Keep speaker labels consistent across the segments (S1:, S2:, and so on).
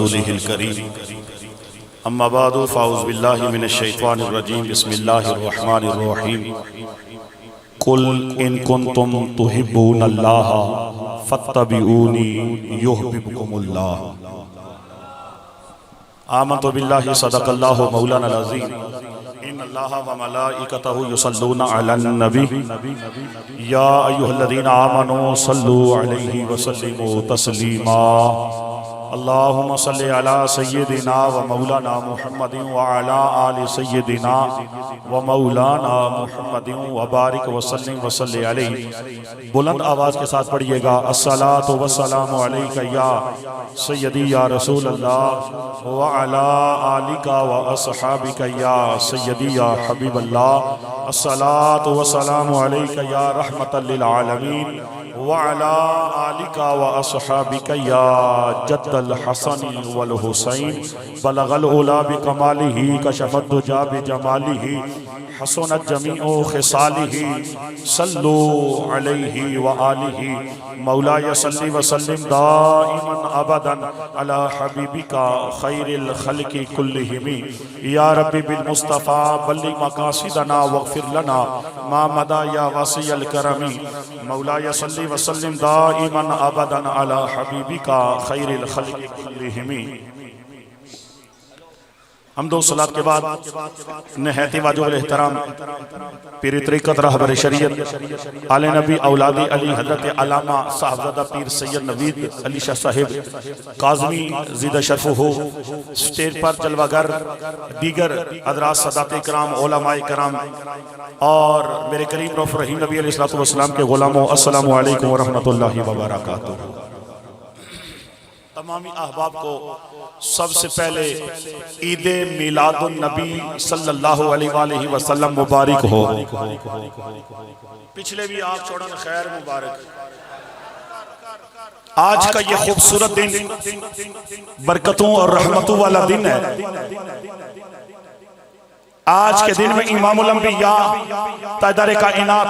S1: رسوله الكريم اما بعد فاعوذ بالله من الشيطان الرجيم بسم الله الرحمن الرحيم قل ان كنتم تحبون الله فاتبعوني يحببكم الله آمنت بالله صدق الله مولانا العظيم ان الله وملائكته يصلون على النبي يا ايها الذين امنوا صلوا عليه وسلموا تسليما اللهم صل على سيدنا ومولانا محمد وعلى آل سيدنا ومولانا محمد وبارک وسلم وصلی علیہ. بلند آواز کے ساتھ پڑھئے گا الصلاة والسلام علیکہ یا سیدی یا رسول اللہ وعلى آلک واصحابک یا سیدی یا حبیب اللہ. الصلاة والسلام علیکہ یا رحمت للعالمین وعلى آلک واصحابک یا جد الحسن والحسین بلغ العلا بکمالہ کشف الدجا بجمالہ حسنت جمیع خصالہ صلو علیہ وآلہ. مولاي صلی وسلم دائما ابدا علی حبیبک خیر الخلق کلہم. یا رب بالمصطفیٰ بلغ مقاصدنا واغفر لنا ما مدى یا واسع الکرم. مولاي صلی وسلم دائما ابدا علی حبیبک خیر الخلق کلہم. حمد و صلاة کے بعد نہایت واجب الاحترام پیر طریقت رہبر شریعت آل نبی اولاد علی حضرت علامہ صاحبزادہ پیر سید نوید علی شاہ صاحب قاظمی زیدہ شرف ہو، سٹیج پر جلوہ گر دیگر حضرات سادات کرام علماء کرام اور میرے کریم رؤوف رحیم نبی علیہ السلام کے غلاموں، السلام علیکم ورحمۃ اللہ وبرکاتہ. تمامی احباب کو سب سے پہلے عید میلاد النبی صلی اللہ علیہ وآلہ وسلم مبارک ہو. پچھلے بھی آپ چھوڑن خیر مبارک. آج کا یہ خوبصورت دن برکتوں اور رحمتوں والا دن ہے. آج کے دن میں امام الانبیاء تاجدار کائنات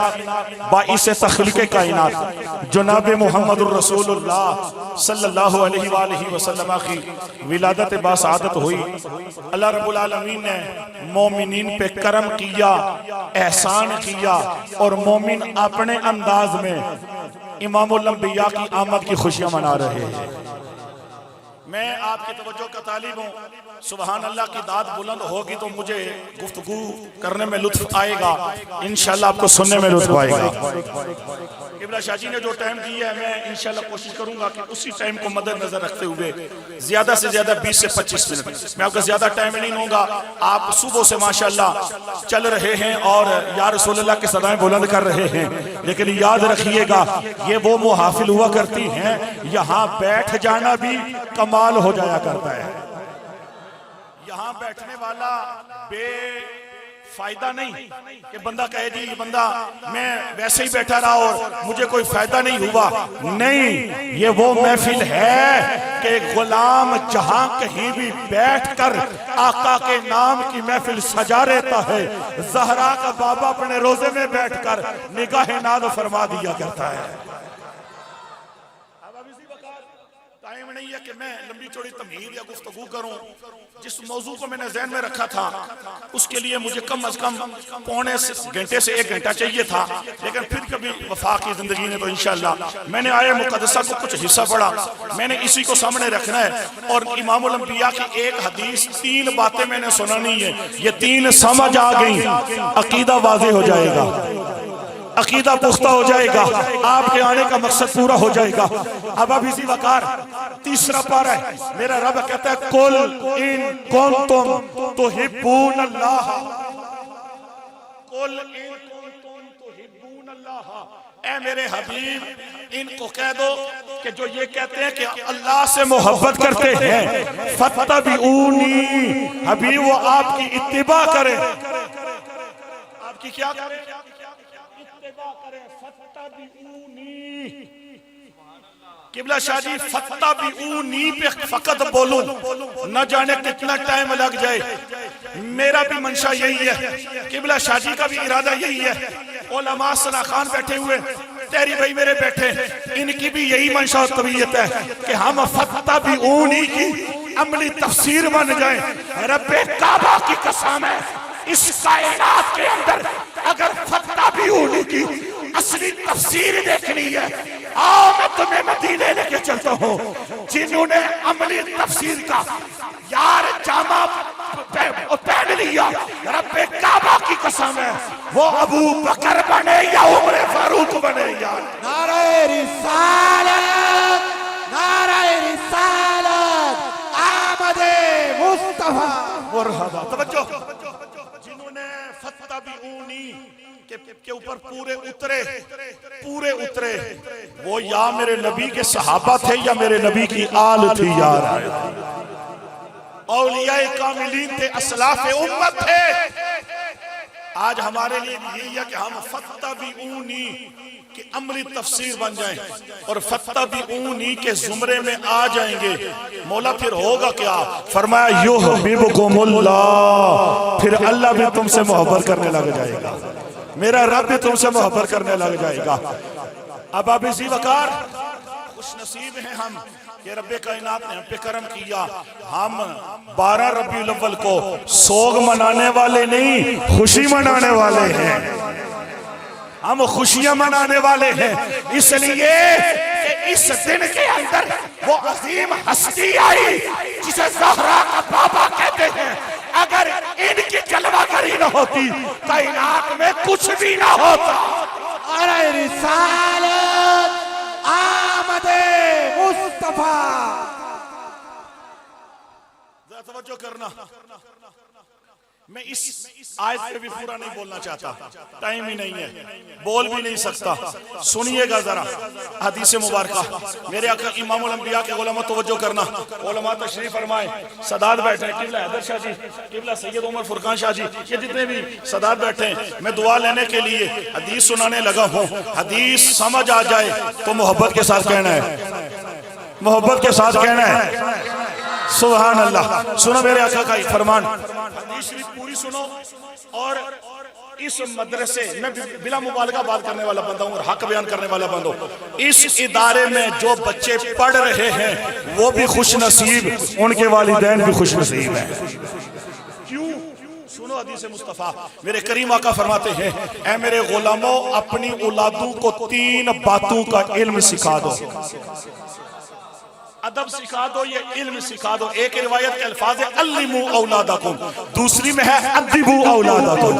S1: باعث تخلیق کائنات جناب محمد الرسول اللہ صلی اللہ علیہ وآلہ وسلم کی ولادت باسعادت ہوئی. اللہ رب العالمین نے مومنین پہ کرم کیا، احسان کیا اور مومن اپنے انداز میں امام الانبیاء کی آمد کی خوشیاں منا رہے ہیں. میں آپ کی توجہ کا طالب ہوں. سبحان اللہ کی داد بلند ہوگی تو مجھے گفتگو کرنے میں لطف آئے گا، انشاءاللہ آپ کو سننے میں لطف آئے گا. قبلہ شاہ جی نے جو ٹائم دیا ہے میں انشاءاللہ کوشش کروں گا کہ اسی ٹائم کو مد نظر رکھتے ہوئے زیادہ سے زیادہ 20 سے 25 منٹ میں آپ کا زیادہ ٹائم نہیں ہوں گا. آپ صبح سے ماشاءاللہ چل رہے ہیں اور یا رسول اللہ کے صدائیں بلند کر رہے ہیں، لیکن یاد رکھیے گا یہ وہ محافل ہوا کرتی ہیں یہاں بیٹھ جانا بھی کمال ہو جایا کرتا ہے. یہاں بیٹھنے والا بے فائدہ نہیں کہ بندہ کہے جی بندہ میں ویسے ہی بیٹھا رہا اور مجھے کوئی فائدہ نہیں ہوا. نہیں، یہ وہ محفل ہے کہ غلام جہاں کہیں بھی بیٹھ کر آقا کے نام کی محفل سجا رہتا ہے، زہرا کا بابا اپنے روزے میں بیٹھ کر نگاہ ناز فرما دیا کرتا ہے. ٹائم نہیں ہے کہ میں لمبی چوڑی تمہید یا گفتگو کروں. جس موضوع کو میں نے ذہن میں رکھا تھا اس کے لیے مجھے کم از کم پونے گھنٹے سے 1 گھنٹا چاہیے تھا، لیکن پھر کبھی وفاقی زندگی نے تو انشاءاللہ میں نے آیہ مقدسہ کو کچھ حصہ پڑھا، میں نے اسی کو سامنے رکھنا ہے. اور امام الانبیاء کی ایک حدیث 3 باتیں میں نے سنانی ہے. یہ 3 سمجھ آ گئی، عقیدہ واضح ہو جائے گا، عقیدہ پختہ ہو جائے گا، آپ کے آنے کا مقصد پورا ہو جائے گا. اب اسی وقار 3 پارہ ہے. میرا رب کہتا ہے قل ان کنتم تحبون اللہ، قل ان کنتم تحبون اللہ. اے میرے حبیب ان کو کہہ دو کہ جو یہ کہتے ہیں کہ اللہ سے محبت کرتے ہیں فاتبعونی، حبیب وہ آپ کی اتباع کریں. آپ کی کیا کریں؟ قبلہ شاہ جی فاتبعونی پہ فقط بولوں نہ جانے کتنا ٹائم لگ جائے. میرا بھی منشا یہی ہے، قبلہ شاہ جی کا بھی ارادہ یہی ہے. علماء ثنا خان بیٹھے ہوئے، تیری بھائی میرے بیٹھے، ان کی بھی یہی منشا و طبیعت ہے کہ ہم فاتبعونی کی عملی تفسیر بن جائیں. رب کعبہ کی قسم ہے اس کائنات کے اندر اگر فتح بیونی کی اصلی تفسیر دیکھنی ہے آؤ میں تمہیں مدینے لے کے چلتا ہوں. جنہوں نے عملی تفسیر کا یار جامع پہن لیا رب کعبہ کی قسم ہے وہ ابو بکر بنے یا عمر فاروق بنے. یا
S2: نعرہ رسالت، نعرہ رسالت، آمد مصطفیٰ.
S1: مرحبا. توجہ. جنہوں نے فتح بیونی کے اوپر پورے اترے وہ یا میرے نبی کے صحابہ تھے یا میرے نبی کی آل تھی. یار اولیاء کاملین تھے، اسلاف امت تھے. آج ہمارے لیے یہی ہے کہ ہم فتح بیونی کی عملی تفسیر بن جائیں اور فتح بیونی کے زمرے میں آ جائیں گے. مولا پھر ہوگا کیا؟ فرمایا یحببکم اللہ، پھر اللہ بھی تم سے محبت کرنے لگ جائے گا، میرا رب بھی تم سے محبت کرنے لگ جائے گا. اب اب ذی وقار خوش نصیب ہیں ہم کہ رب کائنات نے ہم پہ کرم کیا. ہم 12 ربیع الاول کو سوگ منانے والے نہیں خوشی منانے والے ہیں. ہم خوشیاں منانے والے ہیں اس لیے کہ اس دن کے اندر وہ عظیم ہستی آئی جسے زہرا کا بابا کہتے ہیں. اگر ان کی جلوہ گری نہ ہوتی کائنات میں کچھ بھی نہ ہوتا.
S2: نعرہ رسالت، آمد مصطفیٰ.
S1: ذرا توجہ کرنا، میں اس آیت پہ بھی پورا نہیں بولنا چاہتا، ٹائم ہی نہیں ہے، بول بھی نہیں سکتا. سنیے گا ذرا حدیث مبارکہ. میرے آقا امام الانبیاء کے علماء توجہ کرنا. علماء تشریف فرمائیں، سادات بیٹھے ہیں، قبلہ حیدر شاہ جی، قبلہ سید عمر فرقان شاہ جی، یہ جتنے بھی سادات بیٹھے ہیں. میں دعا لینے کے لیے حدیث سنانے لگا ہوں. حدیث سمجھ آ جائے تو محبت کے ساتھ کہنا ہے، محبت کے ساتھ کہنا ہے. سبحان اللہ. سنو میرے آقا کا فرمان، حدیث شریف پوری سنو. اور اس مدرسے میں بلا مبالغہ بات کرنے والا بندہ ہوں اور حق بیان کرنے والا بندہ ہوں. اس ادارے میں جو بچے پڑھ رہے ہیں وہ بھی خوش نصیب، ان کے والدین بھی خوش نصیب ہیں. کیوں؟ سنو حدیث مصطفیٰ. میرے کریم آقا فرماتے ہیں اے میرے غلاموں اپنی اولادوں کو 3 باتوں کا علم سکھا دو. ادب سکھا دو، یہ علم سکھا دو. ایک روایت کے الفاظ ہے علموا اولادکم، دوسری میں ہے ادبوا اولادکم.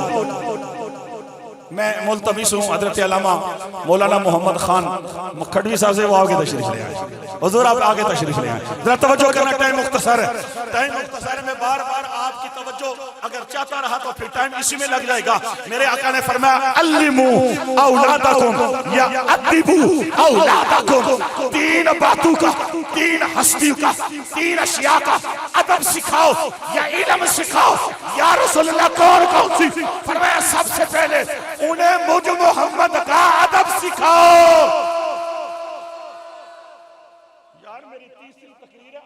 S1: میں ملتمس ہوں حضرت علامہ مولانا محمد خان کھڑوی صاحب سے، وہ آگے تشریف لے آئے. حضور آپ آگے تشریف لے آئے. ذرا توجہ کرنا، ٹائم مختصر ہے، ٹائم مختصر ہے. میں بار بار آپ کی توجہ اگر چاہتا رہا تو پھر ٹائم اسی میں لگ جائے گا. میرے آقا نے فرمایا علموا اولادکم یا ادبوا اولادکم. 3 باتوں کا، 3 ہستیوں کا، 3 اشیاء کا ادب سکھاؤ یا علم سکھاؤ. یا رسول اللہ کون سی؟ فرمایا سب سے پہلے انہیں مجھ محمد کا ادب سکھاؤ. یار میری تیسری تقریر ہے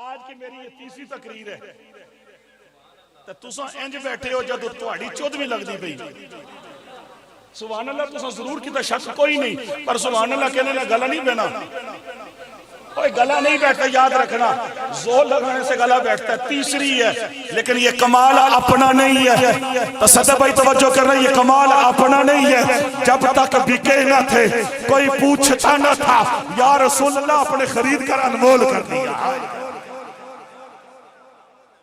S1: آج کی میری یہ تیسری تقریر ہے. تو تساں انج بیٹھے ہو جدو تہاڈی 14ویں لگدی پئی. سبحان اللہ. تساں ضرور کیتا شک کوئی نہیں، پر سبحان اللہ کہنے نہ گلا نہیں بہنا. کوئی گلا نہیں بیٹھتا، یاد رکھنا زور لگانے سے گلا بیٹھتا ہے. تیسری ہے لیکن یہ کمال اپنا نہیں ہے. تصدیق بھائی توجہ کرنا، یہ کمال اپنا نہیں ہے. جب تک بکے نہ تھے کوئی پوچھتا نہ تھا، یا رسول اللہ اپنے خرید کر انمول کر دیا.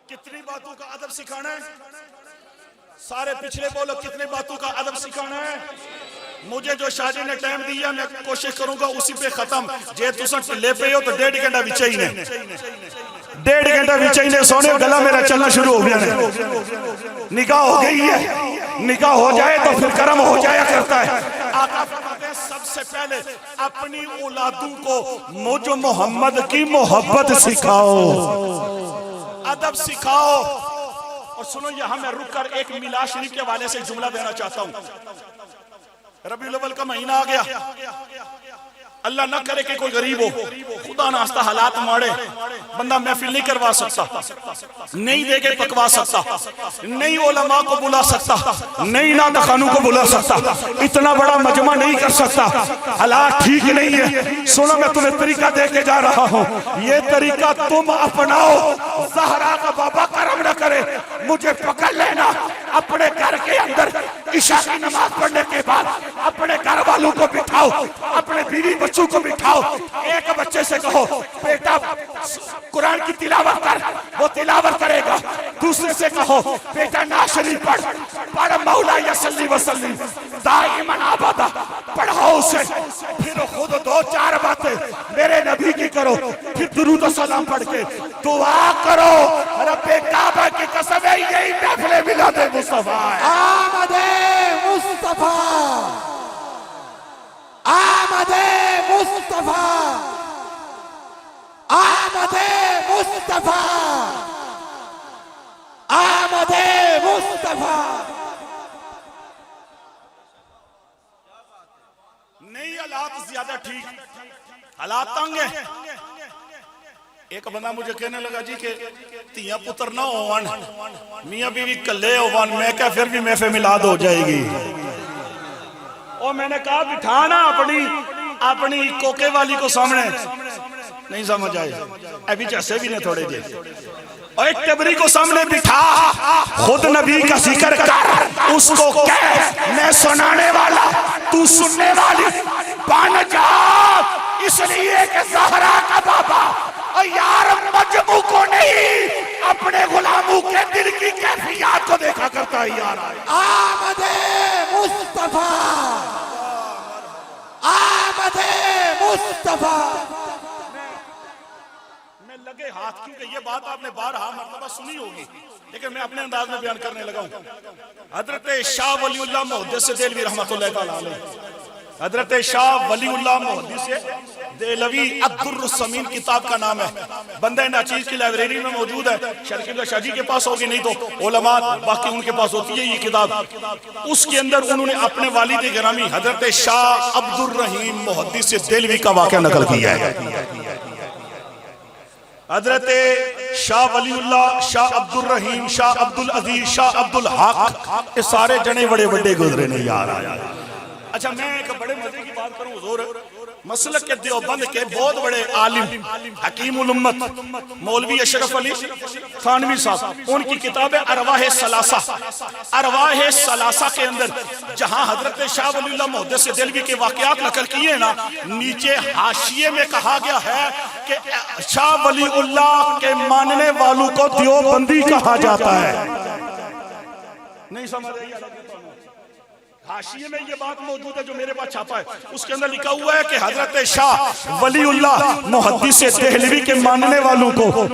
S1: کتنی باتوں کا ادب سکھانا ہے؟ سارے پچھلے بولو کتنے باتوں کا ادب سکھانا ہے؟ مجھے جو شاہ جی نے ٹائم دیا میں کوشش کروں گا اسی پہ ختم. جے تساں لے پے ہو تو 1.5 گھنٹہ وچ ہی نے، 1.5 گھنٹہ وچ ہی نے. سونے گلا میرا چلنا شروع ہو گیا ہے. نکاح ہو گئی ہے، نکاح ہو جائے تو پھر کرم ہو جایا کرتا ہے. آقا فرماتے ہیں سب سے پہلے اپنی اولادوں کو مجھ محمد کی محبت سکھاؤ، ادب سکھاؤ. اور سنو یہاں میں رک کر ایک میلاد شریف کے حوالے سے جملہ دینا چاہتا ہوں. ربیع الاول کا مہینہ آ گیا، اللہ نہ کرے کہ کوئی غریب ہو، خدا ناستہ حالات ماڑے، بندہ محفل نہیں کروا سکتا، نہیں دے کے پکوا سکتا، نہیں علماء کو بلا سکتا، نہیں نعت خوانوں کو بلا سکتا، اتنا بڑا مجمع نہیں کر سکتا، حالات ٹھیک نہیں ہے۔ سنو میں تمہیں طریقہ دے کے جا رہا ہوں، یہ طریقہ تم اپناؤ، زہرا کا بابا کرم نہ کرے مجھے پکڑ لینا، اپنے گھر کے اندر عشاء کی نماز پڑھنے کے بعد اپنے گھر والوں کو بٹھاؤ، اپنے بیوی بچوں کو بٹھاؤ، ایک بچے سے کہو بیٹا قرآن کی تلاوت کر، وہ تلاوت کرے گا، دوسرے سے کہو بیٹا نعت شریف پڑھ مولا یصلی وسلم دائما ابدا، پڑھاؤ اسے، پھر خود دو چار باتیں میرے نبی کی کرو، پھر درود و سلام پڑھ کے دعا کرو، رب کعبہ کی قسم ہے یہی محفل میلاد مصطفیٰ ہے۔
S2: آمد مصطفیٰ، آمد مصطفیٰ، آمد مصطفیٰ، آمد مصطفیٰ۔
S1: نہیں حالات زیادہ ٹھیک، حالات تنگ ہیں۔ ایک بندہ مجھے کہنے لگا جی کہ تیاں پتر نہ ہووان، میاں بیوی کلے ہووان، میں کہا پھر بھی محفل میلاد ہو جائے گی۔ اور میں نے کہا بٹھانا اپنی کوکے والی کو سامنے، نہیں سمجھ آئے، ابھی جیسے بھی نے تھوڑے جے، اور ایک ٹبری کو سامنے بٹھا، خود نبی کا ذکر کر، اس کو کہہ میں سنانے والا تو سننے والی بن جا، اس لیے کہ زہرا کا بابا اور یار مجموع کو نہیں اپنے غلاموں کے دل کی کیفیات کو دیکھا کرتا ہے یار۔
S2: آمد مصطفیٰ، آمد مصطفیٰ۔
S1: میں لگے ہاتھ، کیونکہ یہ بات آپ نے بارہا مرتبہ سنی ہوگی، لیکن میں اپنے انداز میں بیان کرنے لگا ہوں۔ حضرت شاہ ولی اللہ محدث دہلوی رحمۃ اللہ تعالیٰ علیہ، حضرت شاہ ولی اللہ محدث دہلوی عبدالر السمین کتاب کا نام ہے، بندہ ناچیز کی لائبریری میں موجود ہے، شرکی اللہ شاہ جی کے پاس ہوگی، نہیں تو علماء باقی ان کے پاس ہوتی ہے یہ کتاب۔ اس کے اندر انہوں نے اپنے والد گرامی حضرت شاہ عبدالرحیم محدث دہلوی کا واقعہ نقل کیا ہے۔ حضرت شاہ ولی اللہ، شاہ عبدالرحیم، شاہ عبدالعزیز، شاہ عبدالحق، یہ سارے جنے بڑے بڑے گزرے نہیں یار آیا۔ اچھا میں ایک بڑے مزے کی بات کروں حضور، مسلک کے دیوبند کے بہت بڑے عالم حکیم الامت مولوی اشرف علی تھانوی صاحب، ان کی کتاب ہے ارواح ثلاثہ، ارواح ثلاثہ کے اندر جہاں حضرت شاہ ولی اللہ محدث دہلوی کے واقعات نقل کیے نا، نیچے حاشیے میں کہا گیا ہے کہ شاہ ولی اللہ کے ماننے والوں کو دیوبندی کہا جاتا ہے۔ نہیں سمجھ رہی ہے؟ حاشیے میں یہ بات موجود ہے جو میرے پاس چھاپا ہے، اس کے اندر لکھا ہوا ہے کہ حضرت شاہ ولی اللہ محدث دہلوی کے ماننے والوں کو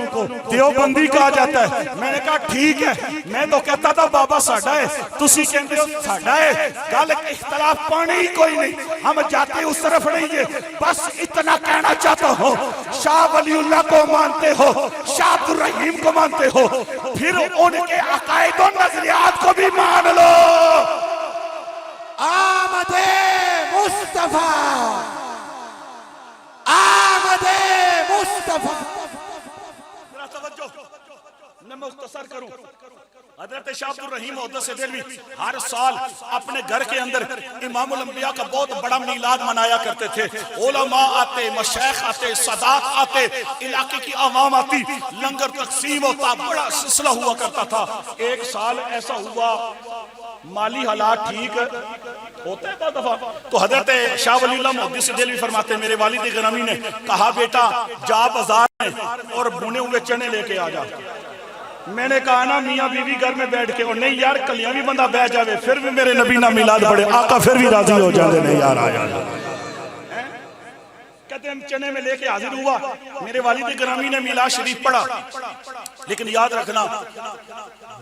S1: دیوبندی کہا جاتا ہے۔ میں نے کہا ٹھیک ہے، میں تو کہتا تھا بابا ساڈا ہے، تسی کہندے ہو ساڈا ہے، گل اختلاف پانی ہی کوئی نہیں، ہم جاتے اس طرف نہیں ہے، بس اتنا کہنا چاہتا ہوں شاہ ولی اللہ کو مانتے ہو، شاہ عبدالرحیم کو مانتے ہو، پھر ان کے عقائد و نظریات کو بھی مان لو۔
S2: آمد مصطفیٰ، آمد مصطفیٰ۔
S1: ذرا توجہ، میں مختصر کروں۔ حضرت شاہ عبدالرحیم محدث دہلوی ہر سال اپنے گھر کے اندر امام الانبیاء کا بہت بڑا میلاد منایا کرتے تھے، علماء آتے، مشائخ آتے، صدات آتے، علاقے کی عوام آتی، لنگر تقسیم ہوتا، بڑا سلسلہ ہوا کرتا تھا۔ ایک سال ایسا ہوا مالی حالات ٹھیک ہوتے ہیں بعض دفعہ، تو حضرت شاہ ولی اللہ محدث دہلوی فرماتے ہیں میرے والد گرامی نے کہا بیٹا جا بازار میں اور بھنے ہوئے چنے لے کے آ جا۔ میں نے کہا نا میاں بیوی گھر میں بیٹھ کے، اور نہیں یار کلیاں بھی بندہ بیٹھ جاوے پھر بھی میرے نبی نہ میلاد پڑھے، آقا پھر بھی راضی ہو جاندے نہیں یار آیا۔ کہتے ہیں چنے میں لے کے حاضر ہوا، میرے والد گرامی نے میلاد شریف پڑھا، لیکن یاد رکھنا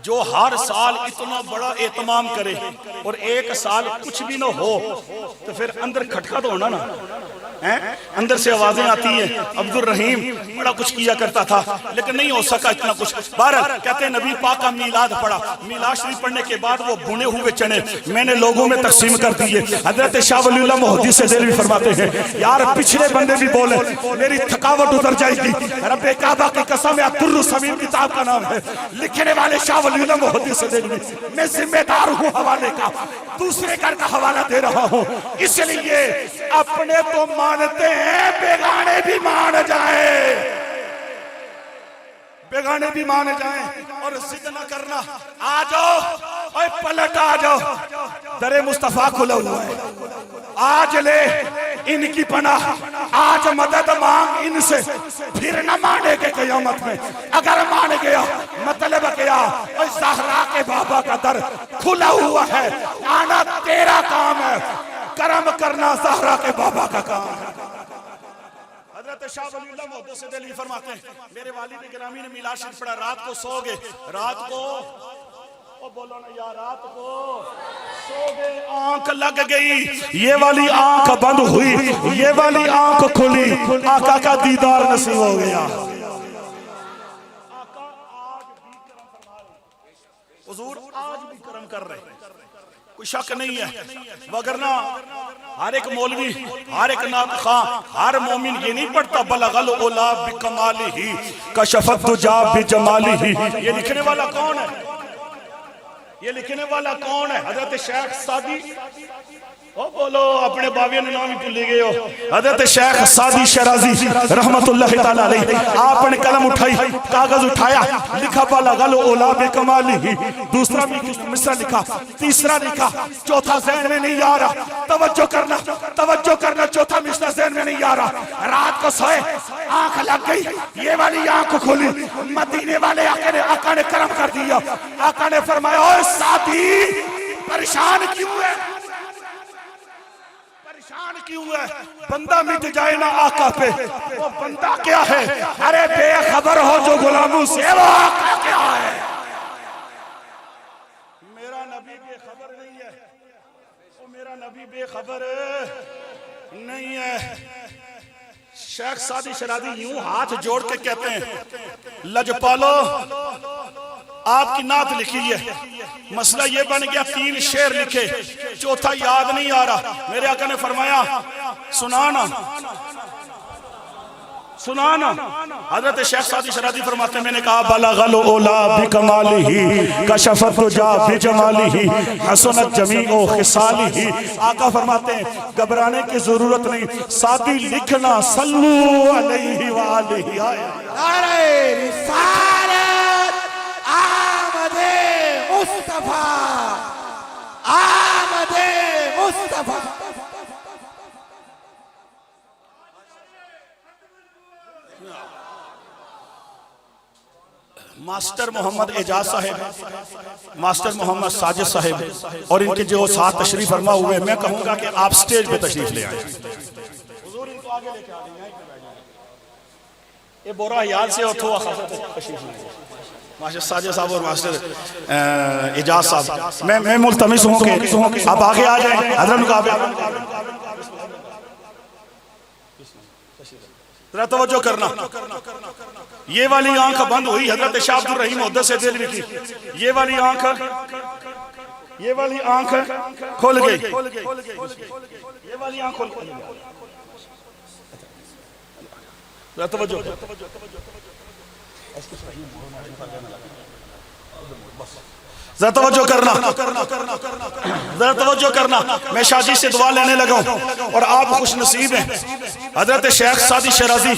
S1: جو ہر سال اتنا بڑا اہتمام کرے اور ایک سال کچھ بھی نہ ہو تو پھر اندر کھٹکا تو ہونا نا، اندر سے آوازیں آتی ہیں عبد الرحیم بڑا کچھ کیا کرتا تھا لیکن نہیں ہو سکا اتنا کچھ. بہرحال کہتے ہیں نبی پاک کا میلاد پڑا. میلاد شریف پڑھنے کے بعد وہ بھنے ہوئے چنے میں نے لوگوں میں تقسیم کر دیے. حضرت شاہ ولی اللہ محدث دہلوی فرماتے ہیں یار پچھلے بندے بھی بولے میری تھکاوٹ اتر جائے گی. رب کعبہ کی قسم ہے در السمین کتاب کا نام ہے, لکھنے والے شاہ ولی اللہ محدث دہلوی. میں ذمہ دار ہوں حوالے کا, دوسرے گھر کا حوالہ دے رہا ہوں. اس لیے اپنے تو مانتے ہیں بیگانے بھی مان جائیں, بیگانے بھی مان جائیں. اور ضد نہ کرنا, آ جاؤ اور پلٹ آ جاؤ. در مصطفیٰ کھلا ہوا ہے, آج لے ان کی پناہ, آج مدد مانگ ان سے, پھر نہ مانے گے قیامت میں. اگر مان گیا مطلب کیا, اور زہرا کے بابا کا در کھلا ہوا ہے, آنا تیرا کام ہے, کرم کرنا زہرا کے بابا کا کام ہے. حضرت شاہ ولی اللہ محدث دہلوی فرماتے ہیں میرے والد گرامی نے میلاد شریف پڑھا, رات کو سو گئے, رات کو بولو نا یا رات کو سو گئے, آنکھ لگ گئی, یہ والی آنکھ بند ہوئی, یہ والی آنکھ کھلی, آقا کا دیدار نصیب ہو گیا. آقا آج بھی کرم فرما رہے, حضور آج بھی کرم کر رہے, کوئی شک نہیں ہے. وگرنہ ہر ایک مولوی, ہر ایک نعت خواں, ہر مومن یہ نہیں پڑھتا بلغ العلا بکمالہ کشف الدجی بجمالہ. یہ لکھنے والا کون ہے, یہ لکھنے والا کون ہے؟ حضرت شیخ سعدی, او بولو اپنے باویوں نے نام ہی بھولے گئے ہو, حضرت شیخ سعدی شیرازی رحمت اللہ تعالی علیہ. آپ نے قلم اٹھائی, کاغذ اٹھایا, لکھا بلغ العلا بکمالہ, دوسرا بھی مصرع لکھا, تیسرا لکھا, چوتھا ذہن میں نہیں آ رہا. توجہ کرنا, توجہ کرنا, چوتھا مصرع ذہن میں نہیں آ رہا. رات کو سوئے, آنکھ لگ گئی, یہ والی آنکھ کھلی, مدینے والے آقا نے کرم کر دیا. آقا نے فرمایا اوہ سعدی پریشان کیوں ہے, پریشان کیوں ہے, بندہ مٹ جائے نا آقا پہ. وہ بندہ کیا ہے, ارے بے خبر ہو جو غلاموں سے, وہ آقا کیا ہے. میرا نبی بے خبر نہیں ہے, وہ میرا نبی بے خبر نہیں ہے. شیخ سعدی شیرازی یوں ہاتھ جوڑ کے کہتے ہیں لجپالو آپ کی نعت لکھی ہے, مسئلہ یہ بن گیا 3 شعر لکھے, چوتھا یاد نہیں آ رہا. میرے آقا نے فرمایا سنانا, سنانا. حضرت شیخ سعدی شیرازی فرماتے ہیں میں نے کہا بلغ العلا بکمالہ کشف الدجی بجمالہ حسنت جمیع خصالہ. آقا فرماتے ہیں گھبرانے کی ضرورت نہیں, سعدی لکھنا صلو علیہ وآلہ.
S2: نعرہ رسالت, آمد مصطفیٰ, آمد مصطفیٰ.
S1: ماسٹر محمد اعجاز صاحب, ماسٹر محمد ساجد صاحب اور ان کے جو ساتھ تشریف فرما ہوئے, میں کہوں گا کہ آپ سٹیج پہ تشریف لے آئیں. حضور ان کو آگے لے کے آ رہی ہیں, یہ بورا حیال سے اتھو آخر تشریف لے آئیں. ماسٹر ساجد صاحب اور ماسٹر اعجاز صاحب, میں ملتمس ہوں کہ آپ آگے آ جائیں. حضرت مقابل ذرا توجہ کرنا, یہ والی آنکھ بند ہوئی حضرت شاہ عبد الرحیم محدث دہلوی کی, یہ والی آنکھ, یہ والی آنکھ کھل گئی, یہ والی آنکھ کھل گئی. ذرا توجہ, ذرا توجہ کرنا, ذرا توجہ کرنا. میں شاہ جی سے دعا لینے لگا ہوں اور آپ خوش نصیب ہیں. حضرت شیخ سعدی شیرازی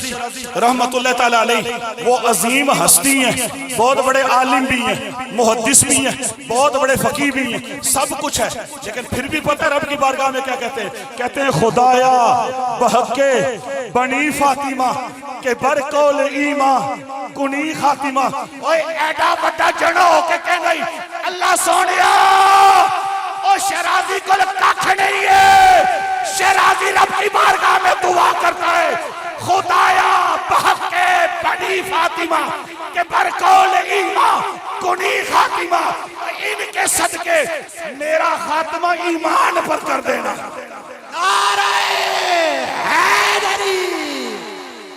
S1: رحمت اللہ تعالی علیہ وہ عظیم ہستی ہیں, بہت بڑے عالم بھی ہیں, محدث بھی ہیں, بہت بڑے فقیہ بھی ہیں, سب کچھ ہے. لیکن پھر بھی پتہ ہے رب کی بارگاہ میں کیا کہتے ہیں, کہتے ہیں خدایا بحق بنی فاطمہ کے برکول ایمان کنی خاتمہ. اوہ ایڈا بڑا جنو ہو کے کہہ گئی اللہ سونیا او شیرازی کو کھ نہیں ہے. شیرازی رب کی بارگاہ میں دعا کرتا ہے خدایا بحق بنی فاطمہ کے برکول ایمان کنی خاتمہ, ان کے صدقے میرا خاتمہ ایمان پر کر دینا.
S2: نعرہ حیدر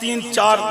S1: 3-4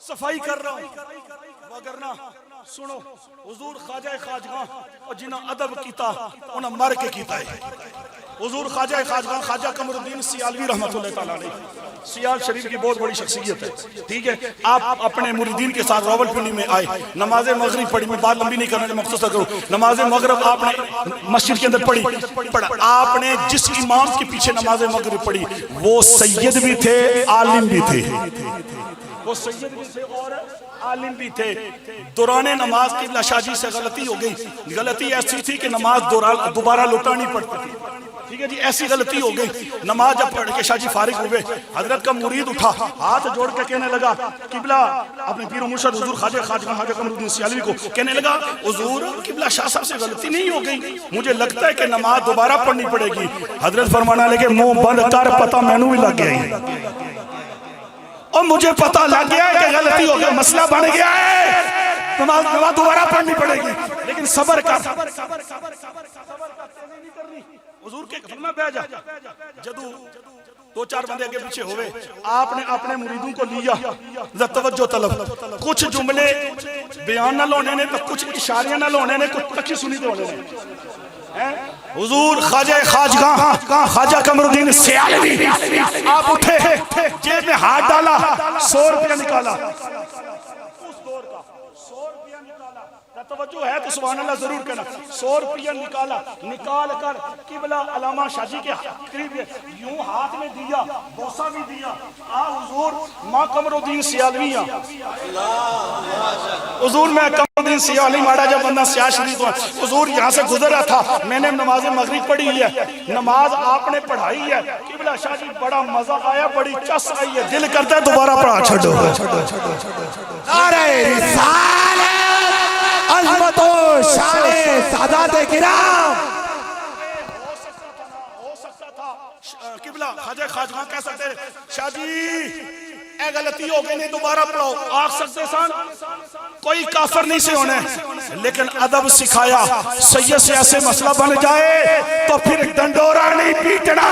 S1: صفائی کر رہا ہوں وگرنہ سنو حضور خواجہ خواجگاں اور جنہاں ادب کیتا انہاں مر کے کیتا ہے حضور خواجہ خواجگاں خواجہ قمر الدین سیالوی رحمت اللہ تعالیٰ علیہ سیال شریف کی بہت بڑی شخصیت ہے ٹھیک ہے آپ اپنے مریدین کے ساتھ راولپنڈی میں آئے نماز مغرب پڑھی میں بات لمبی نہیں کرنا مختصر کروں نماز مغرب آپ نے مسجد کے اندر پڑھا آپ نے جس امام کے پیچھے نماز مغرب پڑھی وہ سید بھی تھے عالم بھی تھے وہ سید بھی تھے اور عالم بھی تھے دوران نماز قبلہ شاہ جی سے غلطی ہو گئی غلطی ایسی تھی کہ نماز دوبارہ لوٹانی پڑتی تھی ٹھیک ہے جی ایسی غلطی ہو گئی نماز جب پڑھ کے شاہ جی فارغ ہوئے حضرت کا مرید اٹھا ہاتھ جوڑ کے کہنے لگا قبلہ اپنے پیر و مرشد حضور خواجہ خواجہ قمر الدین سیالوی کو کہنے لگا حضور قبلہ شاہ صاحب سے غلطی نہیں ہو گئی مجھے لگتا ہے کہ نماز دوبارہ پڑھنی پڑے گی حضرت فرمانا لگے منہ بند کر پتہ میں نوں بھی لگ گیا اور مجھے پتہ لگ گیا ہے کہ غلطی ہو گیا مسئلہ بن گیا ہے نماز دوبارہ پڑھنی پڑے گی لیکن صبر کر حضور کے فرما بہ جا جدو دو چار بندے آگے پیچھے ہوئے آپ نے اپنے مریدوں کو لیا توجہ طلب کچھ جملے بیان نہ لونے نے تو کچھ اشاریاں نہ لونے نے کچھ تکی سنی دے ہونے نے حضور خواجہ خواجگاں خواجہ قمر الدین سیالوی آپ اٹھے جیب میں ہاتھ ڈالا 100 روپیہ نکالا اس دور کا 100 روپیہ نکالا توجہ ہے تو سبحان اللہ ضرور کہنا 100 روپیہ نکال کر قبلہ علامہ شاہ جی کے قریب یوں ہاتھ میں دیا بوسہ بھی دیا حضور ماں قمر الدین سیالوی حضور میں قمر الدین سیالوی ماڑا جب بندہ سیاہ شریف ہوا حضور یہاں سے گزر رہا تھا میں نے نماز مغرب پڑھی ہے نماز آپ نے پڑھائی ہے قبلہ شاہ جی بڑا مزہ آیا بڑی چس آئی ہے دل کرتا ہے دوبارہ پڑھا چھڑو
S2: نعرہ رسالت عظمت و شان سادات کرام
S1: ہو سکتا تھا قبلہ خواجہ خواجگاں کہہ سکتے شاہ جی اے غلطی ہو گئی نہیں دوبارہ پڑھو آگ سکتے سان کوئی کافر نہیں سے ہونے لیکن ادب سکھایا سید سے ایسے مسئلہ بن جائے تو پھر ڈنڈورا نہیں پیٹنا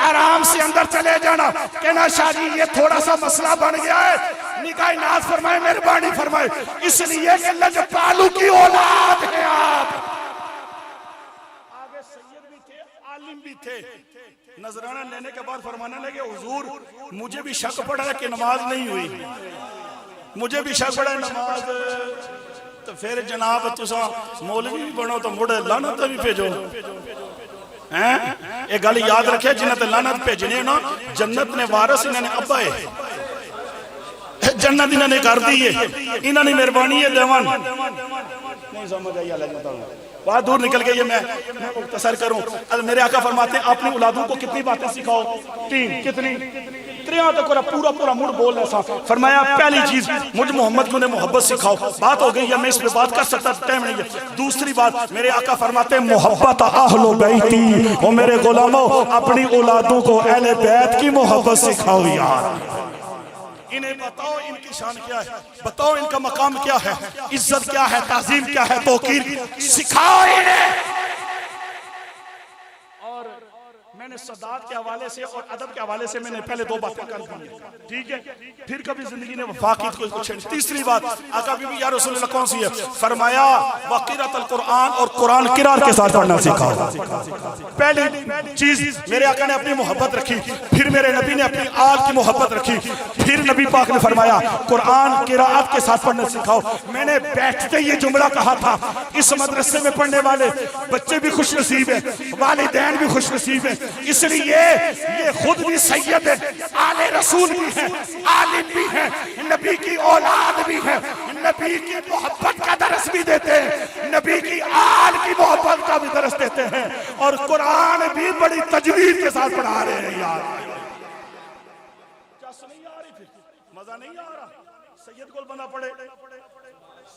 S1: آرام سے اندر چلے جانا کہنا شاہ جی یہ تھوڑا سا مسئلہ بن گیا ہے نکاح ناز فرمائے مہربانی فرمائے اس لیے کہ لجپالو کی اولاد ہے آپ آگے سید بھی تھے عالم بھی تھے نظرانہ لینے کے بعد فرمانے لگے حضور مجھے بھی شک پڑا ہے کہ نماز نہیں ہوئی مجھے بھی شک پڑا ہے نماز تو پھر جناب تسا مولوی بنو تو مڑے لعنت بھی بھیجو ایک گل یاد رکھے جنہاں تے لعنت بھیجنے نا جنت نے وارث انہوں نے ابا ہے جنت انہوں نے کر دی ہے انہوں نے مہربانی ہے دیوان نہیں سمجھ آئی اللہ جاتا ہوں بات دور نکل گئی ہے میں مختصر کروں میرے آقا فرماتے ہیں اپنی اولادوں کو کتنی باتیں سکھاؤ 3 کتنی 3 تک پورا مڑ بول ایسا فرمایا پہلی چیز مجھ محمد کو نے محبت سکھاؤ بات ہو گئی ہے میں اس پہ بات کر سکتا ٹائم نہیں ہے دوسری بات میرے آقا فرماتے ہیں محبت اہل بیتی اور میرے غلاموں اپنی اولادوں کو اہل بیت کی محبت سکھاؤ یار انہیں بتاؤ ان کی شان کیا ہے بتاؤ ان کا مقام کیا ہے عزت کیا ہے تعظیم کیا ہے توقیر سکھاؤ انہیں اور میں نے صداقت کے حوالے سے اور ادب کے حوالے سے میں نے پہلے 2 باتیں کر دی ہیں ٹھیک ہے پھر کبھی زندگی نے وفاقیت کو کچھ تیسری بات آقا بی بی یا رسول اللہ کون سی ہے فرمایا وقرات القرآن اور قرآن قرار کے ساتھ پڑھنا سکھاؤ پہلی چیز میرے آقا نے اپنی محبت رکھی پھر میرے نبی نے اپنی آل کی محبت رکھی پھر نبی پاک نے فرمایا قرآن قرات کے ساتھ پڑھنا سکھاؤ میں نے بیٹھتے یہ جملہ کہا تھا اس مدرسے میں پڑھنے والے بچے بھی خوش نصیب ہیں والدین بھی خوش نصیب ہیں اس لیے یہ خود بھی سید ہے آل رسول بھی ہیں عالم بھی ہیں نبی کی اولاد بھی ہیں نبی کی محبت کا درس بھی دیتے ہیں نبی کی آل کی محبت کا بھی درس دیتے ہیں اور قرآن بھی بڑی تجوید کے ساتھ پڑھا رہے ہیں یار چس نہیں آ رہی پھر مزہ نہیں آ رہا سید کو بنا پڑے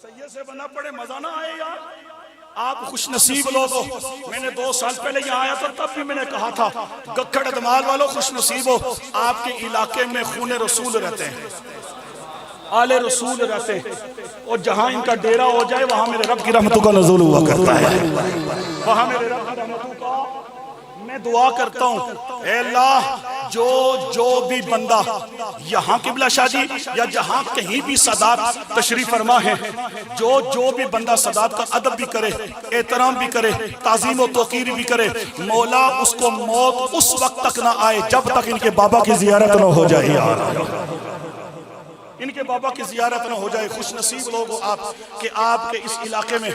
S1: سید سے بنا پڑے مزہ نہ آئے یار آپ خوش نصیب لوگ ہو میں نے 2 سال پہلے یہاں آیا تھا تب بھی میں نے کہا تھا گکھڑ دمال والوں خوش نصیب ہو آپ کے علاقے میں خون رسول رہتے ہیں آل رسول رہتے ہیں اور جہاں ان کا ڈیرہ ہو جائے وہاں میرے رب کی رحمتوں کا نزول ہوا کرتا ہے وہاں میرے رب کی رحمتوں کا میں دعا کرتا ہوں اے اللہ جو بھی بندہ یہاں قبلہ شاہ جی یا جہاں کہیں بھی سادات تشریف فرما ہے، جو بھی بندہ سادات کا ادب بھی کرے، احترام بھی کرے، تعظیم و توقیر بھی کرے، مولا اس کو موت اس وقت تک نہ آئے جب تک ان کے بابا کی زیارت نہ ہو جائے یار، ان کے بابا کی زیارت نہ ہو جائے۔ خوش نصیب لوگ ہو آپ کہ آپ کے اس علاقے میں،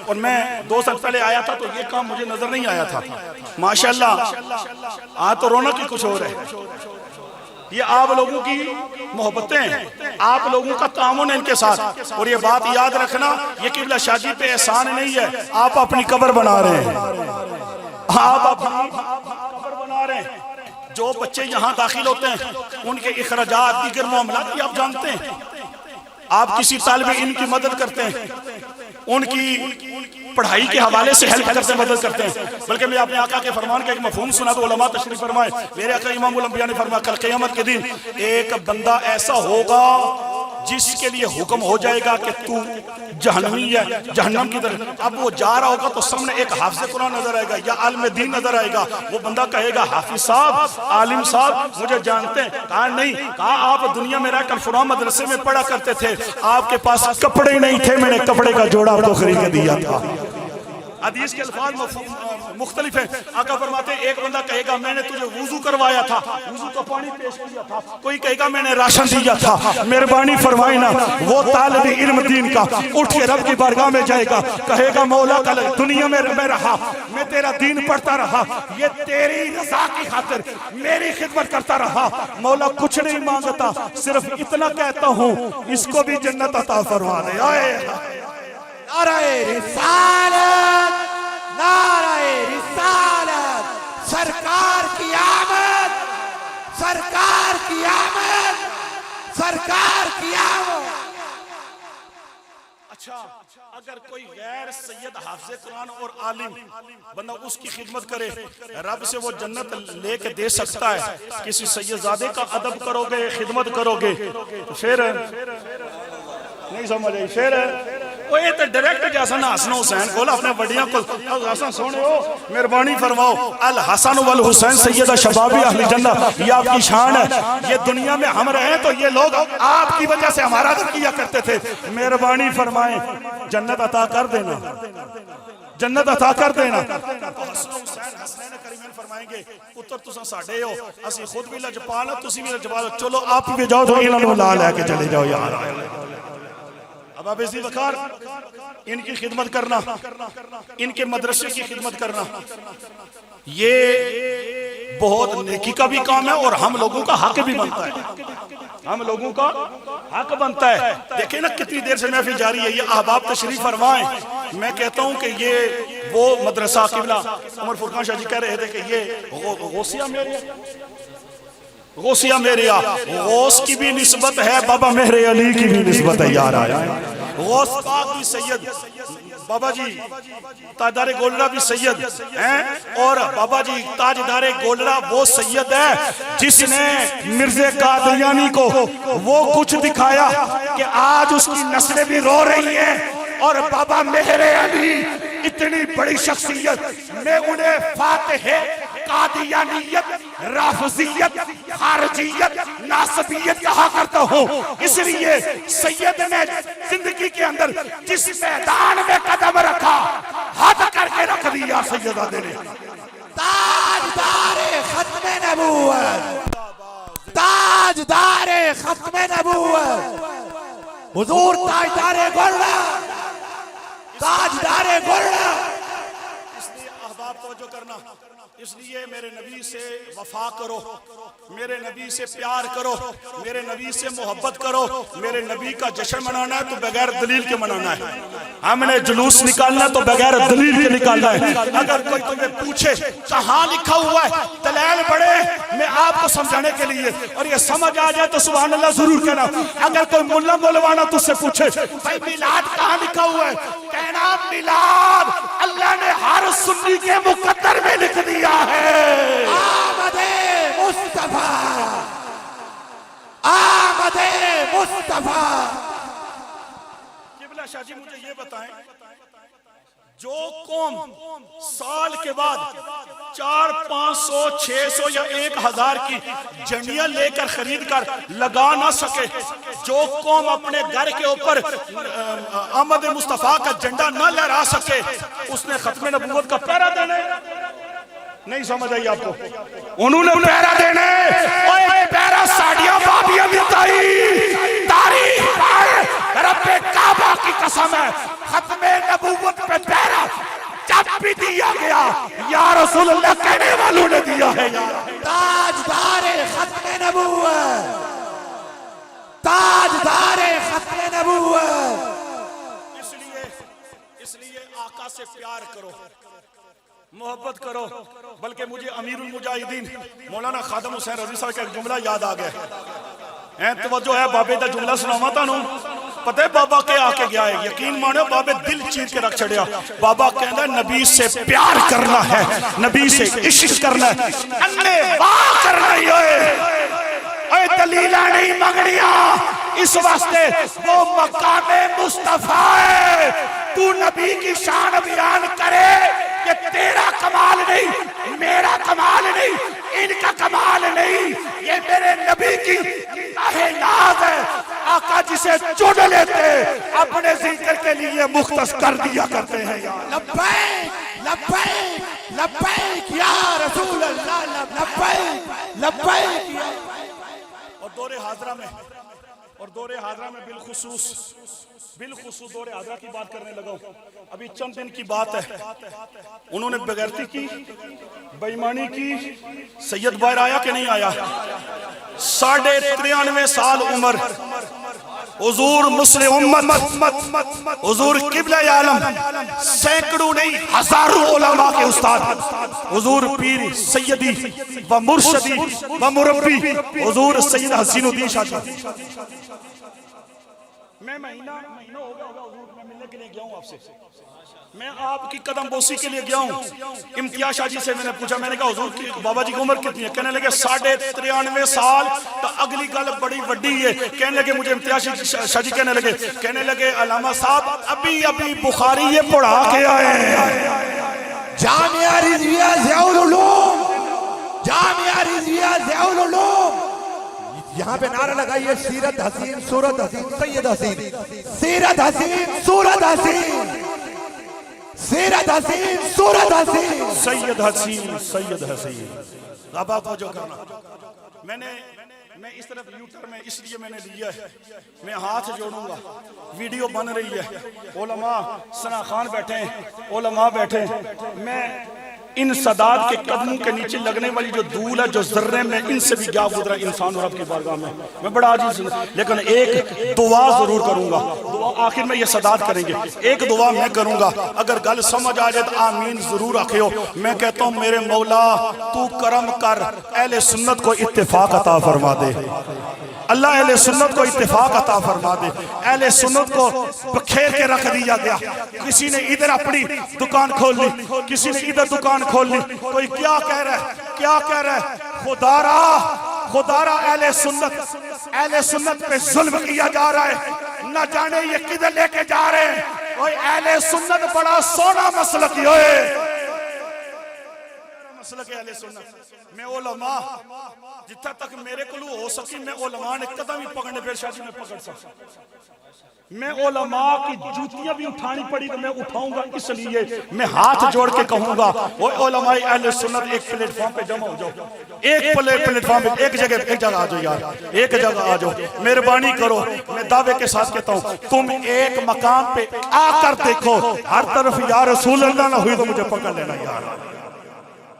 S1: اور میں 2 سال پہلے آیا تھا تو یہ کام مجھے نظر نہیں آیا تھا، ماشاءاللہ آج تو رونق ہی کچھ ہو رہا ہے۔ یہ آپ لوگوں کی محبتیں ہیں، آپ لوگوں کا تعاون ہے ان کے ساتھ، اور یہ بات یاد رکھنا یہ قبلہ شاہ جی پہ احسان نہیں ہے، آپ اپنی قبر بنا رہے ہیں، آپ اپنی قبر بنا رہے ہیں۔ جو بچے یہاں داخل ہوتے ہیں ان کے اخراجات دیگر معاملات بھی آپ جانتے ہیں، آپ کسی طالب علم کی مدد کرتے ہیں، ان کی پڑھائی کے حوالے سے ہیلپ کرتے ہیں، مدد کرتے ہیں، بلکہ میں اپنے آقا کے فرمان کا ایک مفہوم سنا تو علماء تشریف فرمائے، میرے آقا امام الانبیاء نے فرمایا کل قیامت کے دن ایک بندہ ایسا ہوگا جس کے لیے حکم ہو جائے گا کہ تو جہنمی ہے، جہنم کی طرف، اب وہ جا رہا ہوگا تو سامنے ایک حافظ قرآن نظر آئے گا یا عالم دین نظر آئے گا، وہ بندہ کہے گا حافظ صاحب، عالم صاحب مجھے جانتے ہیں؟ کہا نہیں، کہا آپ دنیا میں رہ کر فلاں مدرسے میں پڑھا کرتے تھے، آپ کے پاس کپڑے نہیں تھے، میں نے کپڑے کا جوڑا آپ کو خرید کے دیا تھا۔ حدیث کے الفاظ مختلف ہیں، آقا فرماتے ہیں ایک بندہ کہے گا میں نے تجھے وضو کروایا تھا، وضو کا پانی پیش کیا تھا، کوئی کہے گا میں نے راشن دیا تھا، مہربانی فرمائے نا، وہ طالب علم دین کا اٹھ کے رب کی بارگاہ میں جائے گا، کہے گا مولا کل دنیا میں میں رہا، میں تیرا دین پڑھتا رہا، یہ تیری رضا کی خاطر میری خدمت کرتا رہا، مولا کچھ نہیں مانگتا، صرف اتنا کہتا ہوں اس کو بھی جنت عطا فرما دے۔
S2: نعرہ رسالت، نعرہ رسالت، سرکار کی آمد، سرکار کی آمد، سرکار کی آمد۔
S1: اچھا اگر کوئی غیر سید حافظ قرآن اور عالم بندہ اس کی خدمت کرے، رب سے وہ جنت لے کے دے سکتا ہے، کسی سید زادے کا ادب کرو گے، خدمت کرو گے تو پھر نہیں سمجھ آئی، پھر وہ یہ تو ڈائریکٹ جیسا نا حسن حسین کھولا اپنے بڑیاں کو، حسن سونے ہو مہربانی فرماؤ، الحسن والحسین سیدہ شبابی اہل جنہ، یہ آپ کی شان ہے، یہ دنیا میں ہم رہے تو یہ لوگ آپ کی وجہ سے ہمارا ذکر کیا کرتے تھے، مہربانی فرمائیں جنت عطا کر دینا، جنت عطا کر دینا۔ حسن حسین حسنین کریمین فرمائیں گے پتر تساں ساڈے ہو، اسی خود بھی لجپال ہو، تسی بھی لجپال ہو، چلو آپ بھی جاؤ تو انہوں نے لا لے کے چلے جاؤ یار۔ اب آپ اسی وقار ان کی خدمت کرنا، ان کے مدرسے کی خدمت کرنا، یہ بہت نیکی کا بھی کام ہے اور ہم لوگوں کا حق بھی بنتا ہے، ہم لوگوں کا حق بنتا ہے۔ دیکھیں نا کتنی دیر سے محفل جاری ہے، یہ احباب تشریف فرمائیں، میں کہتا ہوں کہ یہ وہ مدرسہ قبلہ عمر فرقان شاہ جی کہہ رہے تھے کہ یہ غوثیہ میرے غوثیہ میریا، غوث کی بھی نسبت ہے، بابا مہر علی کی بھی نسبت ہے یار آیا ہے، غوث پاک بھی سید، بابا جی تاجدار گولڑا بھی سید ہیں، اور بابا جی تاجدار گولڑا وہ سید ہے جس نے مرزا قادیانی کو وہ کچھ دکھایا کہ آج اس کی نسلیں بھی رو رہی ہیں، اور بابا مہر علی اتنی بڑی شخصیت، میں انہیں فاتح قادیانیت، رافضیت، خارجیت، ناصبیت کہا کرتا ہوں، اس لیے سید نے زندگی کے اندر جس میدان میں قدم رکھا حد کر کے رکھ دیا سیدہ نے۔
S2: تاجدار ختم نبوت، تاجدار ختم نبوت، حضور تاجدار گولڑا، تاجدار گولڑا۔
S1: اس لیے احباب توجہ کرنا، اس لیے میرے نبی سے وفا کرو، میرے نبی سے پیار کرو، میرے نبی سے محبت کرو۔ میرے نبی کا جشن منانا ہے تو بغیر دلیل کے منانا ہے، ہم نے جلوس نکالنا تو بغیر دلیل کے نکالنا ہے۔ اگر کوئی تمہیں پوچھے کہاں لکھا ہوا ہے، دلائل بڑے میں آپ کو سمجھانے کے لیے، اور یہ سمجھ آ جائے تو سبحان اللہ ضرور کہنا۔ اگر کوئی ملا مولوانا تجھ سے پوچھے بھائی میلاد کہاں لکھا ہوا ہے، کہنا میلاد اللہ نے ہر سنی کے مقدر میں لکھ دیا ہے۔
S2: آمد مصطفیٰ، آمد مصطفیٰ۔
S1: قبلہ شاہ جی مجھے یہ بتائیں جو قوم سال کے بعد 400، 500، 600 یا 1000 کی جھنڈیاں لے کر خرید کر لگا نہ سکے، جو قوم اپنے گھر کے اوپر احمد مصطفیٰ کا جھنڈا نہ لہرا سکے، اس نے ختم نبوت کا پہرا دینا ہے۔ نہیں سمجھ آئی آپ کو؟ انہوں نے پہرا دینا ہے، اوہ پہرا ساڑیاں بابیاں بتائی تاریخ پر رب کعبہ کی قسم ہے، ختم نبوت پہ پہرا جب بھی دیا گیا یا رسول اللہ کہنے والوں نے دیا ہے۔
S2: تاجدار ختم نبوت، تاجدار ختم نبوت۔
S1: اس لیے آقا سے پیار کرو، محبت کرو۔ بلکہ مجھے امیر المجاہدین مولانا خادم حسین رضوی صاحب کا ایک جملہ یاد آ گیا۔ توجہ ہے، بابے دا جملہ سناواں تانوں۔ پتہ ہے بابا کے آ کے گیا ہے، یقین مانو بابے دل چیر کے رکھ چھڑیا۔ بابا کہندا نبی سے پیار کرنا ہے، نبی سے عشق کرنا ہے، انے واہ کرنا ہی ہوئے، اے دلیلہ نہیں منگنیاں۔ اس واسطے وہ مقام مصطفیٰ ہے، تو نبی کی شان بیان کرے کہ تیرا کمال نہیں، میرا کمال نہیں، ان کا کمال نہیں، یہ میرے نبی کی ناز ہے۔ آقا جسے چن لیتے اپنے ذکر کے لیے مختص کر دیا کرتے ہیں۔
S2: لبیک لبیک لبیک یا رسول اللہ، لبیک لبیک۔
S1: اور دور حاضرہ میں بالخصوص دور حاضرہ کی بات کرنے لگا ہوں۔ ابھی چند دن کی بات ہے، انہوں نے بغیرتی کی، بے ایمانی کی۔ سید باہر آیا کہ نہیں آیا؟ 93.5 سال عمر، حضور مسلم امت، حضور قبلہ عالم، سینکڑوں نہیں ہزاروں علماء کے استاد، حضور پیر سیدی و مرشدی و مربی حضور سید حسین الدین شاہ صاحب۔ میں مہینہ ہو گیا ہوگا حضور، میں ملنے کے لیے گیا ہوں آپ سے، میں آپ کی قدم بوسی کے لیے گیا ہوں۔ امتیاز شاہ جی سے میں نے پوچھا، میں نے کہا حضور کی بابا جی کی عمر کتنی ہے؟ کہنے لگے 93.5 سال۔ تو اگلی گل بڑی وڈی ہے، کہنے لگے مجھے امتیاز شاہ جی کہنے لگے علامہ صاحب ابھی بخاری یہ پڑھا کے آئے ہیں۔
S2: جامعہ رضویہ ضیاء العلوم، جامعہ رضویہ ضیاء العلوم۔ یہاں پہ نعرہ لگائیے، سیرت حسین صورت حسین سید حسین، سیرت حسین صورت حسین، سیرت حسین صورت حسین،
S1: سید حسین۔ غابہ کو جو کرنا، میں اس طرف یوٹر میں اس لیے میں نے لیا ہے، میں ہاتھ جوڑوں گا، ویڈیو بن رہی ہے، علماء ثنا خان بیٹھے ہیں، علماء بیٹھے ہیں، میں ان سادات کے قدموں کے نیچے لگنے والی جو دھول ہے، جو ذرے میں ان سے بھی کیا گزرا انسان اور رب کی بارگاہ میں بڑا عاجز ہوں، لیکن ایک دعا ضرور کروں گا۔ دعا آخر میں یہ سادات کریں گے، ایک دعا میں کروں گا، اگر گل سمجھ آ جائے تو آمین ضرور رکھو۔ میں کہتا ہوں میرے مولا تو کرم کر، اہل سنت کو اتفاق عطا فرما دے، اللہ اہل سنت کو اتفاق عطا فرما دے۔ اہل سنت کو بکھیر کے رکھ دیا گیا، کسی نے ادھر اپنی دکان کھول لی، کسی نے ادھر دکان کھول لی، کوئی کیا کہہ رہا ہے، خدا را اہل سنت پہ ظلم کیا جا رہا ہے، نہ جانے یہ کدھر لے کے جا رہے ہیں۔ کوئی اہل سنت بڑا سونا مسلک ہوئے، مسلک اہل سنت۔ میں علماء جتنا تک میرے کو ہو سکی، میں علماء نے قدم ہی پکڑنے پھر شاہ جی میں پکڑ سکتا، میں علماء کی جوتیاں بھی اٹھانی پڑی تو میں اٹھاؤں گا، اس لیے میں ہاتھ جوڑ کے کہوں گا وہ علماء اہل سنت ایک پلیٹ فارم پہ جمع ہو جاؤ، ایک پلیٹ فارم پہ ایک جگہ آ جاؤ یار، ایک جگہ آ جاؤ، مہربانی کرو۔ میں دعوے کے ساتھ کہتا ہوں تم ایک مقام پہ آ کر دیکھو، ہر طرف یا رسول اللہ نہ ہوئی تو مجھے پکڑ لینا یار،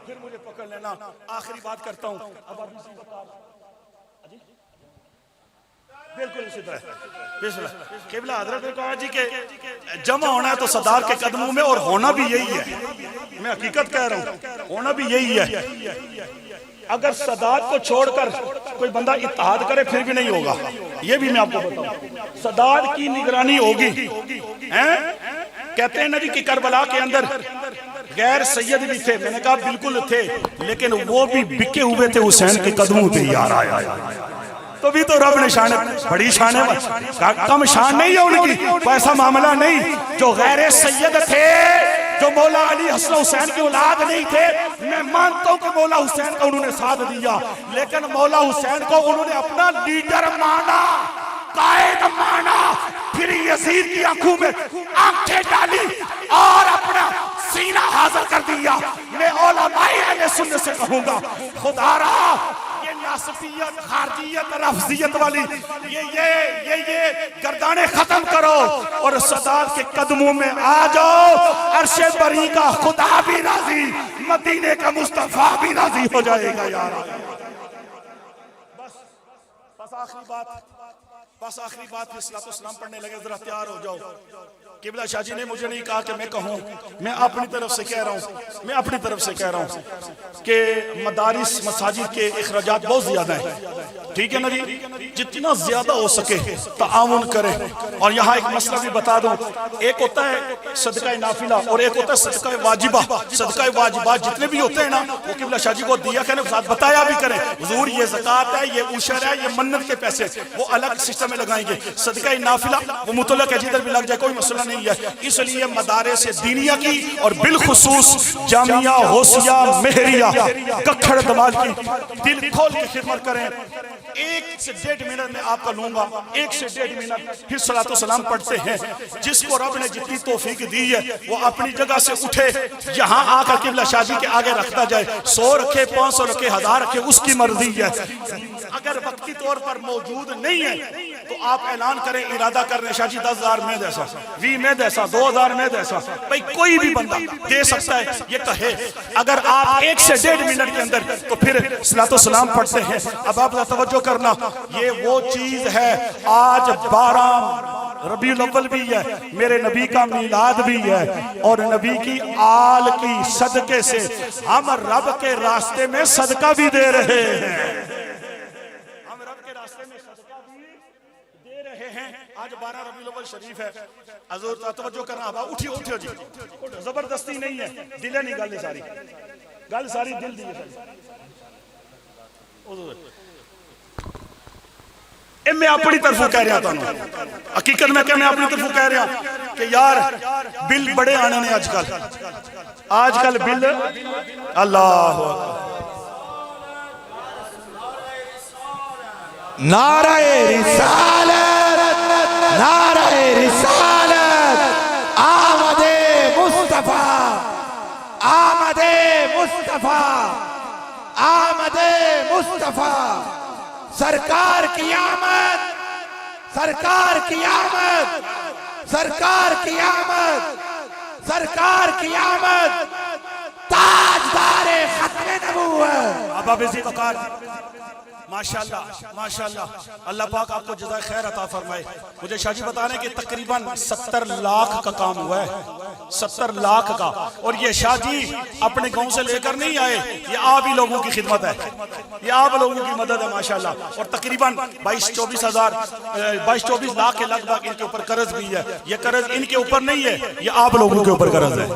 S1: پھر مجھے پکڑ لینا۔ آخری بات کرتا ہوں، بالکل اسی طرح قبلہ حضرت نے کہا جی کہ جمع ہونا ہے تو صدار کے قدموں میں، اور ہونا بھی یہی ہے، میں حقیقت کہہ رہا ہوں، ہونا بھی یہی ہے۔ اگر صدات کو چھوڑ کر کوئی بندہ اتحاد کرے پھر بھی نہیں ہوگا، یہ بھی میں آپ کو بتاؤں، صدات کی نگرانی ہوگی۔ کہتے ہیں نا جی کہ کربلا کے اندر غیر سید بھی تھے، میں نے کہا بالکل تھے، لیکن وہ بھی بکے ہوئے تھے حسین کے قدموں پہ یار آیا، تو بھی تو رب نے شان بڑی شان ہے، کم شان نہیں ہے ان کی، ایسا معاملہ نہیں۔ جو غیر سید تھے جو مولا علی حسن حسین کی اولاد نہیں تھے، میں مانتا ہوں کہ مولا حسین کا انہوں نے ساتھ دیا، لیکن مولا حسین کو انہوں نے اپنا لیڈر مانا، قائد مانا، پھر یزید کی آنکھوں میں آنکھیں ڈالی اور اپنا سینہ حاضر کر دیا۔ میں علماء اہل سنت سے کہوں گا، خدا را یہ ناسبیت، خارجیت، رفضیت والی یہ گردانے ختم کرو اور سادات کے قدموں میں آ جاؤ۔ عرش بری کا خدا بھی راضی، مدینے کا مصطفیٰ بھی راضی ہو جائے گا یار۔ بس آخری بات پھر صلاۃ والسلام پڑھنے لگے، ذرا تیار ہو جاؤ۔ قبلہ شاہ جی نے مجھے نہیں کہا کہ میں کہوں، میں اپنی طرف سے کہہ رہا ہوں کہ مدارس مساجد کے اخراجات بہت زیادہ ہیں، ٹھیک ہے نا جی، جتنا زیادہ ہو سکے تعاون کریں۔ اور یہاں ایک مسئلہ بھی بتا دوں، ایک ہوتا ہے صدقہ نافلہ اور ایک ہوتا ہے صدقہ واجبہ۔ صدقہ واجبات جتنے بھی ہوتے ہیں نا، وہ قبلہ شاہ جی کو دیا کریں، ساتھ بتایا بھی کریں، حضور یہ زکوٰۃ ہے، یہ عشر ہے، یہ منت کے پیسے، وہ الگ سسٹم میں لگائیں گے۔ صدقہ نافلہ وہ مطلق ہے، جدھر بھی لگ جائے کوئی مسئلہ نہیں ہے۔ اس لیے مدارس دینیہ کی اور بالخصوص جامعہ غوثیہ مہریہ ککھڑ دماغ کی دل کھول کے خدمت کریں۔ 1 سے 1.5 منٹ میں آپ کا لوں گا، 1 سے 1.5 منٹ، پھر صلاۃ والسلام پڑھتے ہیں۔ جس کو رب نے جتنی توفیق دی ہے وہ اپنی جگہ سے اٹھے، یہاں آ کر قبلہ شاہ جی کے آگے رکھتا جائے، 100 رکھے، 500 رکھے، 1000 رکھے، اس کی مرضی ہے۔ اگر وقتی طور پر موجود نہیں ہے تو آپ اعلان کریں، ارادہ کریں، شاہ جی 10,000 میں دیسا، 20 میں دیسا، 2,000 میں دیسا، بھئی کوئی بھی بندہ دے سکتا ہے، یہ کہے۔ اگر آپ 1 سے 1.5 منٹ کے اندر تو پھر صلاۃ والسلام پڑھتے ہیں۔ اب آپ توجہ کرنا، یہ وہ چیز ہے، آج 12 ربیع الاول بھی ہے، میرے نبی کا میلاد بھی ہے، اور نبی کی آل کی صدقے سے ہم رب کے راستے میں صدقہ بھی دے رہے ہیں، ہم رب کے راستے میں صدقہ بھی دے رہے ہیں۔ آج 12 ربیع الاول شریف ہے، حضور توجہ کرنا، اب اٹھیو جی، زبردستی نہیں ہے، دل نہیں، گل ساری دل دی ہے۔ میں اپنی طرف کہہ رہا تھا، حقیقت میں کہ میں اپنی طرف کہہ رہا کہ یار بل بڑے آنے نے آج کل بل، اللہ
S2: نعرہ رسالت، نعرہ رسالت، آمد مصطفیٰ، آمد مصطفیٰ، آمد مصطفیٰ، سرکار کی آمد، سرکار کی آمد، سرکار کی آمد، سرکار کی آمد، تاجدار ختم نبوت۔
S1: اب اسی وقار ماشاءاللہ ماشاءاللہ، اللہ پاک آپ کو جزائے خیر عطا فرمائے۔ مجھے شاہ جی بتانے کہ تقریباً 70 لاکھ کا کام ہوا ہے، 70 لاکھ کا، اور یہ شاہ جی اپنے گاؤں سے لے کر نہیں آئے، یہ آپ ہی لوگوں کی خدمت ہے، یہ آپ لوگوں کی مدد ہے ماشاءاللہ۔ اور تقریباً 22-24 لاکھ کے لگ بھگ ان کے اوپر قرض بھی ہے۔ یہ قرض ان کے اوپر نہیں ہے، یہ آپ لوگوں کے اوپر قرض ہے،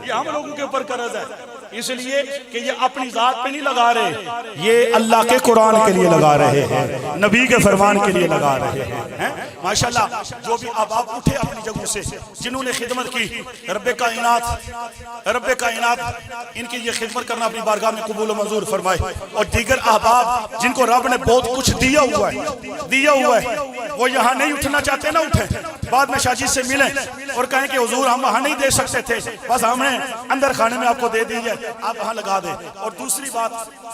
S1: یہ ہم لوگوں کے اوپر قرض ہے، اس لیے کہ یہ اپنی ذات پہ نہیں لگا رہے، یہ اللہ کے قرآن کے لیے لگا رہے ہیں، نبی کے فرمان کے لیے لگا رہے ہیں۔ ماشاءاللہ جو بھی اب آپ اٹھے اپنی جگہوں سے، جنہوں نے خدمت کی، رب کائنات ان کی یہ خدمت کرنا اپنی بارگاہ میں قبول و منظور فرمائے۔ اور دیگر احباب جن کو رب نے بہت کچھ دیا ہوا ہے، وہ یہاں نہیں اٹھنا چاہتے، نہ اٹھیں، بعد میں شاہ جی سے ملیں اور کہیں کہ حضور ہم وہاں نہیں دے سکتے تھے، بس ہمیں اندر خانے میں آپ کو دے دیجئے، آپ وہاں لگا دیں۔ اور دوسری بات،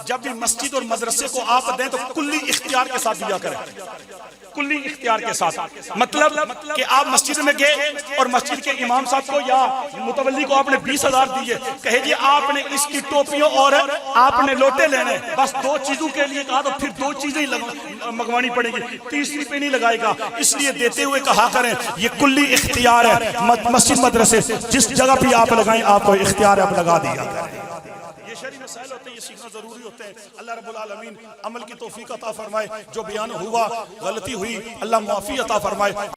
S1: جب بھی مسجد اور مدرسے کو آپ دیں تو کلی اختیار کے ساتھ دیا کریں، کلی اختیار کے ساتھ، مطلب کہ آپ مسجد میں گئے اور مسجد کے امام صاحب کو یا متولی کو آپ نے 20,000 دیے، کہے جی آپ نے اس کی ٹوپیوں اور آپ نے لوٹے لینے، بس 2 چیزوں کے لیے کہا تو پھر 2 چیزیں ہی منگوانی پڑے گی، تیسری پہ نہیں لگائے گا۔ اس لیے دیتے ہوئے کہا کریں یہ کلی اختیار ہے، مسجد مدرسے جس جگہ پہ آپ لگائیں، آپ کو اختیار ہے، آپ لگا دیا کریں۔ یہ شرعی مسائل ہوتے ہیں، یہ سیکھنا ضروری ہوتے ہیں۔ اللہ رب العالمین عمل کی توفیق عطا فرمائے، جو بیان ہوا غلطی ہوئی اللہ معافی عطا فرمائے۔